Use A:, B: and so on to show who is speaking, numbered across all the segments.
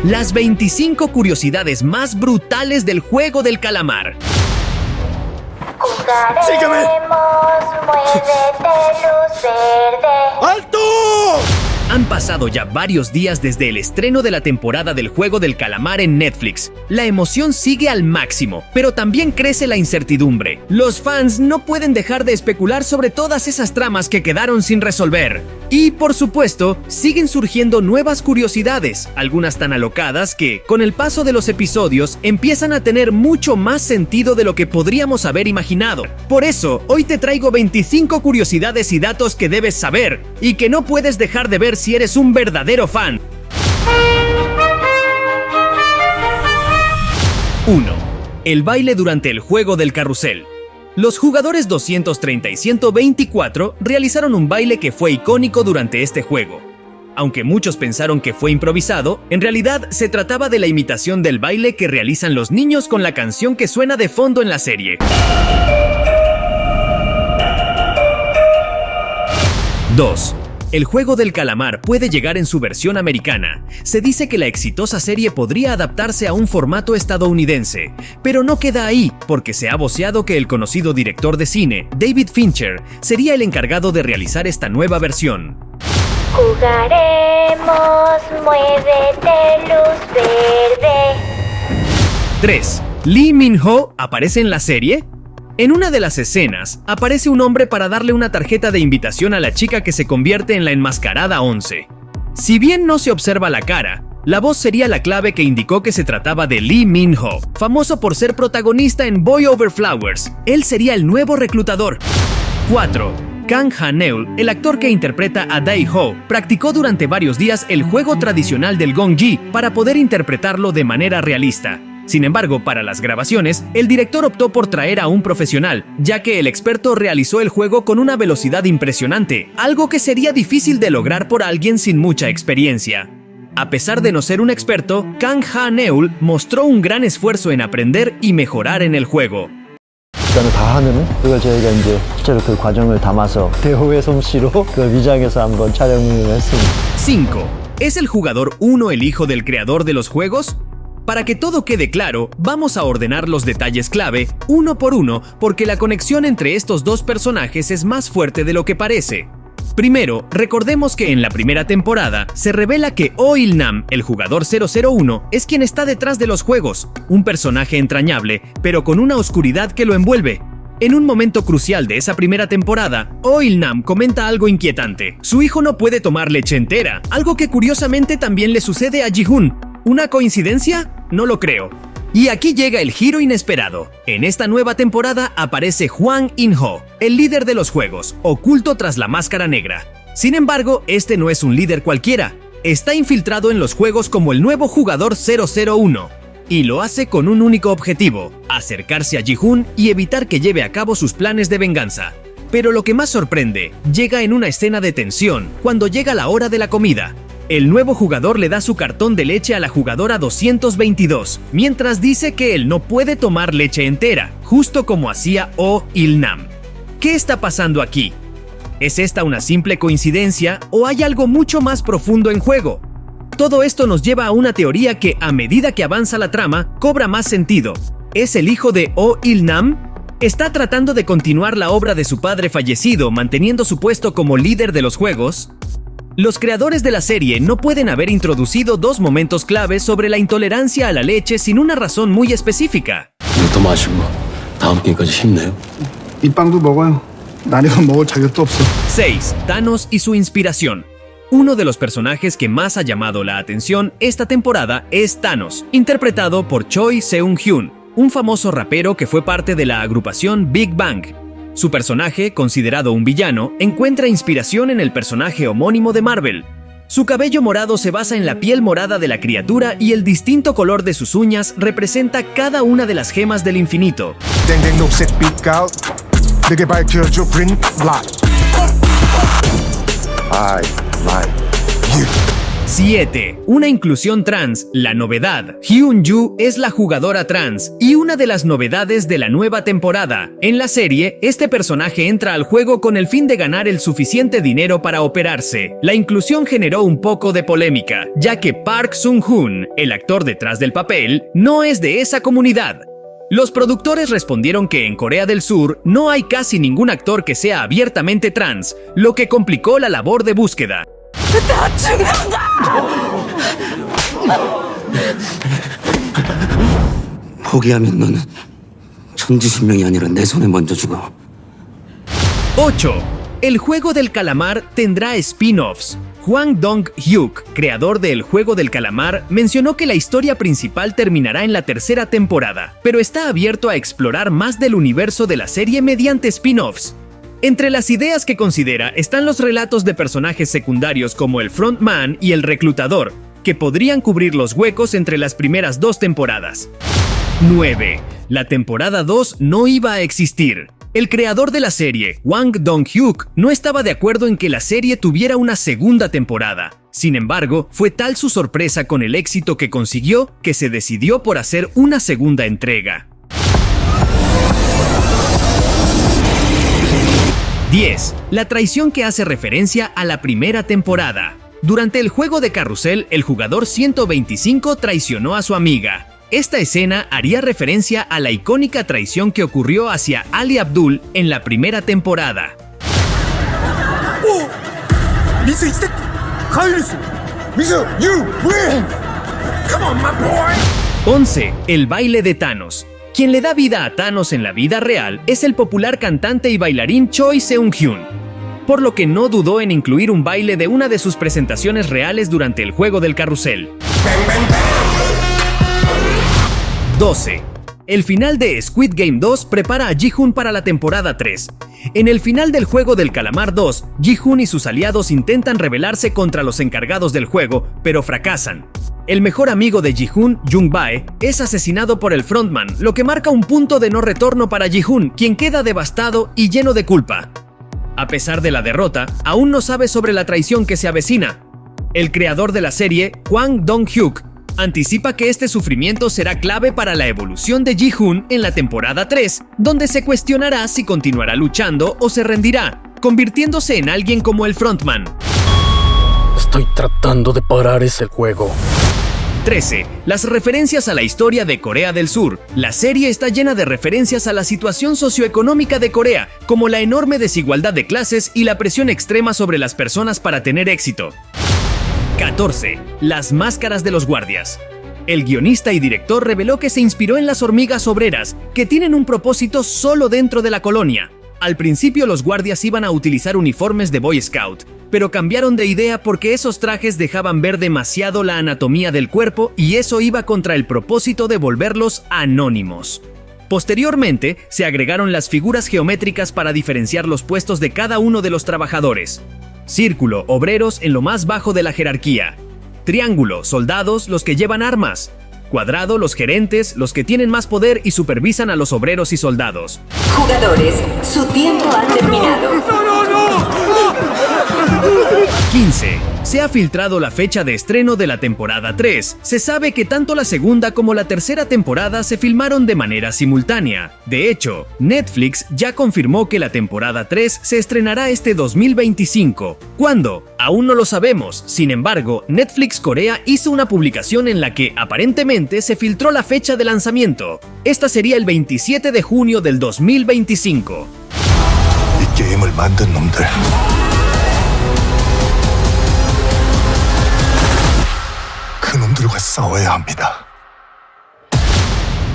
A: Las 25 curiosidades más brutales del juego del calamar.
B: ¡Sígueme!
C: Muévete, luz verde.
B: ¡Alto!
A: Han pasado ya varios días desde el estreno de la temporada del juego del calamar en Netflix. La emoción sigue al máximo, pero también crece la incertidumbre. Los fans no pueden dejar de especular sobre todas esas tramas que quedaron sin resolver. Y, por supuesto, siguen surgiendo nuevas curiosidades, algunas tan alocadas que, con el paso de los episodios, empiezan a tener mucho más sentido de lo que podríamos haber imaginado. Por eso, hoy te traigo 25 curiosidades y datos que debes saber, y que no puedes dejar de ver si eres un verdadero fan. 1. El baile durante el juego del carrusel. Los jugadores 230 y 124 realizaron un baile que fue icónico durante este juego. Aunque muchos pensaron que fue improvisado, en realidad se trataba de la imitación del baile que realizan los niños con la canción que suena de fondo en la serie. 2. El juego del calamar puede llegar en su versión americana. Se dice que la exitosa serie podría adaptarse a un formato estadounidense, pero no queda ahí, porque se ha voceado que el conocido director de cine, David Fincher, sería el encargado de realizar esta nueva versión.
C: Jugaremos, muévete, luz verde.
A: 3. ¿Lee Min-ho aparece en la serie? En una de las escenas, aparece un hombre para darle una tarjeta de invitación a la chica que se convierte en la enmascarada 11. Si bien no se observa la cara, la voz sería la clave que indicó que se trataba de Lee Min-ho, famoso por ser protagonista en Boy Over Flowers. Él sería el nuevo reclutador. 4. Kang Ha-neul, el actor que interpreta a Dae-ho, practicó durante varios días el juego tradicional del Gong-ji para poder interpretarlo de manera realista. Sin embargo, para las grabaciones, el director optó por traer a un profesional, ya que el experto realizó el juego con una velocidad impresionante, algo que sería difícil de lograr por alguien sin mucha experiencia. A pesar de no ser un experto, Kang Ha-neul mostró un gran esfuerzo en aprender y mejorar en el juego.
D: 일단은 다 하면은 그걸 저희가 이제 실제로 그 과정을 담아서 대호의 솜씨로 그 위장해서 한번 촬영을 했습니다.
A: 5. ¿Es el jugador 1 el hijo del creador de los juegos? Para que todo quede claro, vamos a ordenar los detalles clave uno por uno porque la conexión entre estos dos personajes es más fuerte de lo que parece. Primero, recordemos que en la primera temporada se revela que Oh Il-nam, el jugador 001, es quien está detrás de los juegos, un personaje entrañable, pero con una oscuridad que lo envuelve. En un momento crucial de esa primera temporada, Oh Il-nam comenta algo inquietante. Su hijo no puede tomar leche entera, algo que curiosamente también le sucede a Ji-hoon. ¿Una coincidencia? No lo creo. Y aquí llega el giro inesperado. En esta nueva temporada aparece Hwang In-ho, el líder de los juegos, oculto tras la máscara negra. Sin embargo, este no es un líder cualquiera. Está infiltrado en los juegos como el nuevo jugador 001. Y lo hace con un único objetivo: acercarse a Ji-hoon y evitar que lleve a cabo sus planes de venganza. Pero lo que más sorprende, llega en una escena de tensión, cuando llega la hora de la comida. El nuevo jugador le da su cartón de leche a la jugadora 222, mientras dice que él no puede tomar leche entera, justo como hacía Oh Il-nam. ¿Qué está pasando aquí? ¿Es esta una simple coincidencia o hay algo mucho más profundo en juego? Todo esto nos lleva a una teoría que, a medida que avanza la trama, cobra más sentido. ¿Es el hijo de Oh Il-nam? ¿Está tratando de continuar la obra de su padre fallecido, manteniendo su puesto como líder de los juegos? Los creadores de la serie no pueden haber introducido dos momentos claves sobre la intolerancia a la leche sin una razón muy específica.
E: 더 마시고 다음 게임까지 힘내요.
B: 이 빵도 먹어요. 나니가 먹을 자격도 없어.
A: 6. Thanos y su inspiración. Uno de los personajes que más ha llamado la atención esta temporada es Thanos, interpretado por Choi Seung-hyun, un famoso rapero que fue parte de la agrupación Big Bang. Su personaje, considerado un villano, encuentra inspiración en el personaje homónimo de Marvel. Su cabello morado se basa en la piel morada de la criatura y el distinto color de sus uñas representa cada una de las gemas del infinito.
B: 땡땡 녹색 빛깔 내게 밝혀줘 green light.
D: I, my.
B: You.
A: 7. Una inclusión trans, la novedad. Hyun-Yu es la jugadora trans y una de las novedades de la nueva temporada. En la serie, este personaje entra al juego con el fin de ganar el suficiente dinero para operarse. La inclusión generó un poco de polémica, ya que Park Sung-hoon, el actor detrás del papel, no es de esa comunidad. Los productores respondieron que en Corea del Sur no hay casi ningún actor que sea abiertamente trans, lo que complicó la labor de búsqueda.
E: 포기하면 너는 천지신명이 아니라 내 손에 먼저 죽어.
A: 8. El juego del calamar tendrá spin-offs. Hwang Dong-hyuk, creador de El Juego del Calamar, mencionó que la historia principal terminará en la tercera temporada, pero está abierto a explorar más del universo de la serie mediante spin-offs. Entre las ideas que considera están los relatos de personajes secundarios como el frontman y el reclutador, que podrían cubrir los huecos entre las primeras 2 temporadas. 9. La temporada 2 no iba a existir. El creador de la serie, Hwang Dong-hyuk, no estaba de acuerdo en que la serie tuviera una segunda temporada. Sin embargo, fue tal su sorpresa con el éxito que consiguió que se decidió por hacer una segunda entrega. 10. La traición que hace referencia a la primera temporada. Durante el juego de carrusel, el jugador 125 traicionó a su amiga. Esta escena haría referencia a la icónica traición que ocurrió hacia Ali Abdul en la primera temporada. 11. El baile de Thanos. Quien le da vida a Thanos en la vida real es el popular cantante y bailarín Choi Seung-hyun, por lo que no dudó en incluir un baile de una de sus presentaciones reales durante el juego del carrusel. 12. El final de Squid Game 2 prepara a Ji-hoon para la temporada 3. En el final del Juego del Calamar 2, Ji-hoon y sus aliados intentan rebelarse contra los encargados del juego, pero fracasan. El mejor amigo de Ji-hoon, Jung-bae, es asesinado por el frontman, lo que marca un punto de no retorno para Ji-hoon, quien queda devastado y lleno de culpa. A pesar de la derrota, aún no sabe sobre la traición que se avecina. El creador de la serie, Hwang Dong-hyuk, anticipa que este sufrimiento será clave para la evolución de Ji-hoon en la temporada 3, donde se cuestionará si continuará luchando o se rendirá, convirtiéndose en alguien como el frontman.
E: Estoy tratando de parar ese juego.
A: 13. Las referencias a la historia de Corea del Sur. La serie está llena de referencias a la situación socioeconómica de Corea, como la enorme desigualdad de clases y la presión extrema sobre las personas para tener éxito. 14. Las máscaras de los guardias. El guionista y director reveló que se inspiró en las hormigas obreras, que tienen un propósito solo dentro de la colonia. Al principio los guardias iban a utilizar uniformes de Boy Scout, pero cambiaron de idea porque esos trajes dejaban ver demasiado la anatomía del cuerpo y eso iba contra el propósito de volverlos anónimos. Posteriormente, se agregaron las figuras geométricas para diferenciar los puestos de cada uno de los trabajadores. Círculo, obreros en lo más bajo de la jerarquía. Triángulo, soldados, los que llevan armas. Cuadrado, los gerentes, los que tienen más poder y supervisan a los obreros y soldados.
F: Jugadores, su tiempo ha terminado.
A: 15. Se ha filtrado la fecha de estreno de la temporada 3. Se sabe que tanto la segunda como la tercera temporada se filmaron de manera simultánea. De hecho, Netflix ya confirmó que la temporada 3 se estrenará este 2025. ¿Cuándo? Aún no lo sabemos. Sin embargo, Netflix Corea hizo una publicación en la que aparentemente se filtró la fecha de lanzamiento. Esta sería el 27 de junio del 2025.
B: 이 게임을 만든 놈들. 그놈들과 싸워야 합니다.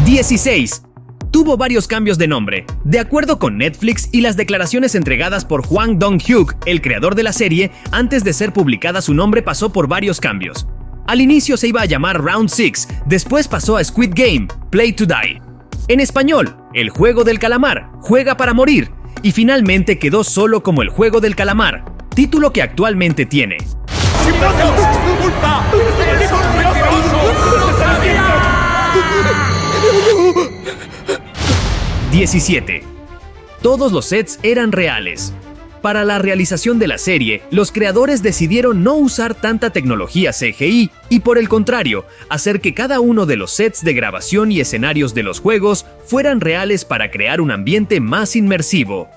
A: 16. Tuvo varios cambios de nombre. De acuerdo con Netflix y las declaraciones entregadas por Hwang Dong-hyuk, el creador de la serie, antes de ser publicada su nombre pasó por varios cambios. Al inicio se iba a llamar Round 6, después pasó a Squid Game, Play to Die. En español, El Juego del Calamar, Juega para Morir, y finalmente quedó solo como El Juego del Calamar, título que actualmente tiene. 17. Todos los sets eran reales. Para la realización de la serie, los creadores decidieron no usar tanta tecnología CGI y, por el contrario, hacer que cada uno de los sets de grabación y escenarios de los juegos fueran reales para crear un ambiente más inmersivo.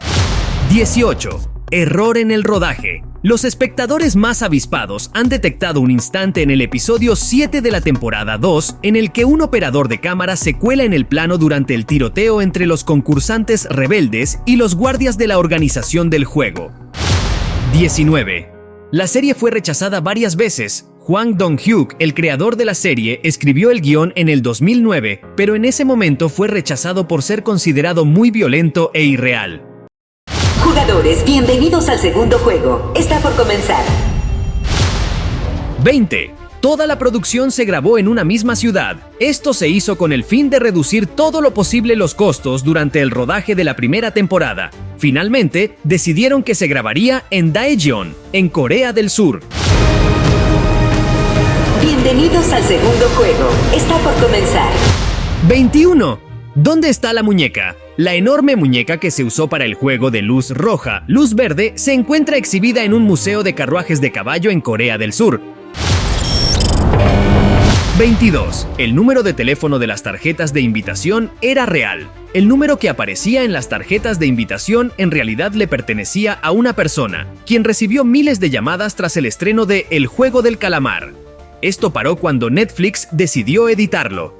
A: 18. Error en el rodaje. Los espectadores más avispados han detectado un instante en el episodio 7 de la temporada 2 en el que un operador de cámara se cuela en el plano durante el tiroteo entre los concursantes rebeldes y los guardias de la organización del juego. 19. La serie fue rechazada varias veces. Hwang Dong-hyuk, el creador de la serie, escribió el guión en el 2009, pero en ese momento fue rechazado por ser considerado muy violento e irreal.
F: Jugadores, bienvenidos al segundo juego. Está por comenzar.
A: 20. Toda la producción se grabó en una misma ciudad. Esto se hizo con el fin de reducir todo lo posible los costos durante el rodaje de la primera temporada. Finalmente, decidieron que se grabaría en Daejeon, en Corea del Sur.
F: Bienvenidos al segundo juego. Está por comenzar.
A: 21. ¿Dónde está la muñeca? La enorme muñeca que se usó para el juego de luz roja, luz verde, se encuentra exhibida en un museo de carruajes de caballo en Corea del Sur. 22. El número de teléfono de las tarjetas de invitación era real. El número que aparecía en las tarjetas de invitación en realidad le pertenecía a una persona, quien recibió miles de llamadas tras el estreno de El Juego del Calamar. Esto paró cuando Netflix decidió editarlo.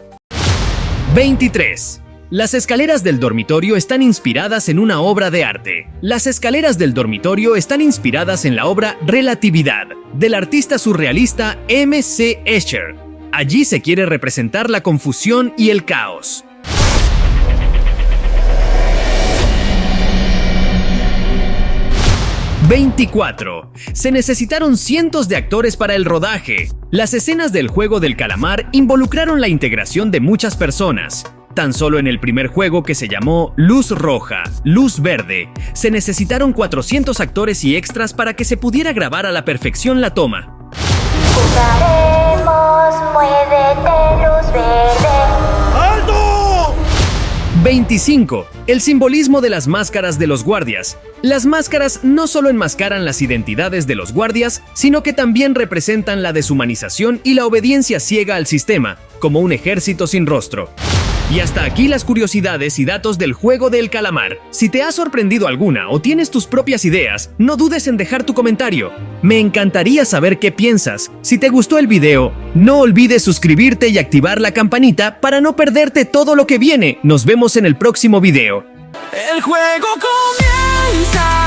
A: 23. Las escaleras del dormitorio están inspiradas en una obra de arte. Las escaleras del dormitorio están inspiradas en la obra Relatividad, del artista surrealista M.C. Escher. Allí se quiere representar la confusión y el caos. 24. Se necesitaron cientos de actores para el rodaje. Las escenas del Juego del Calamar involucraron la integración de muchas personas. Tan solo en el primer juego, que se llamó Luz Roja, Luz Verde, se necesitaron 400 actores y extras para que se pudiera grabar a la perfección la toma.
C: Jugaremos, muévete, luz verde.
A: 25. El simbolismo de las máscaras de los guardias. Las máscaras no solo enmascaran las identidades de los guardias, sino que también representan la deshumanización y la obediencia ciega al sistema, como un ejército sin rostro. Y hasta aquí las curiosidades y datos del Juego del Calamar. Si te ha sorprendido alguna o tienes tus propias ideas, no dudes en dejar tu comentario. Me encantaría saber qué piensas. Si te gustó el video, no olvides suscribirte y activar la campanita para no perderte todo lo que viene. Nos vemos en el próximo video.
G: El juego comienza.